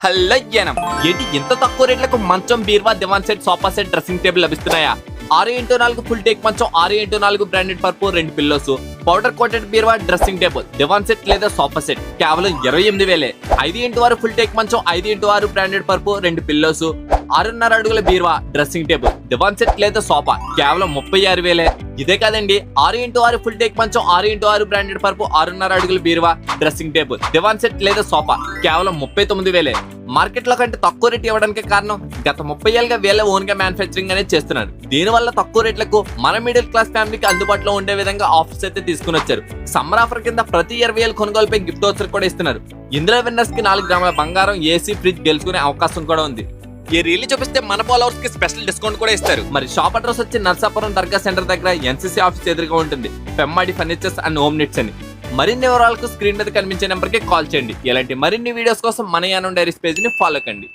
Hello జనం, ఏంటి ఇంత తక్కువ రేట్లకు మంచం, బీర్వా, దివాన్ set, sofa set, dressing table లభిస్తున్నాయా? 6x4 ఫుల్ టేక్ మంచం, 6x4 బ్రాండెడ్ పర్పు, 2 పిల్లోస్, పౌడర్ కోటెడ్ బీర్వా, డ్రెస్సింగ్ టేబుల్, దివాన్ సెట్ లేదా సోఫా సెట్ కేవలం 28,000. 5x6 ఫుల్ టేక్ మంచం, 5x6 బ్రాండెడ్ పర్పు, 2 పిల్లోస్, 6.5 అడుగుల బీర్వా, డ్రెస్సింగ్ టేబుల్, దివాన్ సెట్ లేదా సోఫా కేవలం 36,000. ఇదే కాదండి, 6x6 ఫుల్ టేక్ మంచం, 6x6 బ్రాండెడ్ పర్పు, 6.5 అడుగుల బీర్వా, డ్రెస్సింగ్ టేబుల్, దివాన్ సెట్ లేదా సోఫా కేవలం 39,000. మార్కెట్ లో కంటే తక్కువ రేట్ ఇవ్వడానికి కారణం గత 30 ఏళ్ళుగా వీళ్ళ ఓన్ గా మ్యానుఫ్యాక్చరింగ్ అనేది చేస్తున్నారు. దీని వల్ల తక్కువ రేట్లకు మన మిడిల్ క్లాస్ ఫ్యామిలీకి అందుబాటులో ఉండే విధంగా ఆఫర్స్ అయితే తీసుకుని వచ్చారు. సమ్మర్ ఆఫర్ కింద ప్రతి 20,000 కొనుగోలుపై గిఫ్ట్ వోచర్ కూడా ఇస్తున్నారు. ఇందులో విన్నర్స్ కి 4 గ్రాముల బంగారం, ఏసీ, ఫ్రిడ్జ్ గెలుచుకునే అవకాశం కూడా ఉంది. ఈ రీల్ చూపిస్తే మన ఫాలోవర్స్ కి స్పెషల్ డిస్కౌంట్ కూడా ఇస్తారు. మరి షాప్ అడ్రస్ వచ్చి నర్సాపురం దర్గా సెంటర్ దగ్గర ఎన్సీసీ ఆఫీస్ ఎదురుగా ఉంటుంది. Pemmadi furnitures and home needs అని. మరిన్ని వివరాలకు స్క్రీన్ మీద కనిపించే నెంబర్ కి కాల్ చేయండి. ఇలాంటి మరిన్ని వీడియోస్ కోసం మన యానం డైరీస్ పేజ్ ని ఫాలో కండి.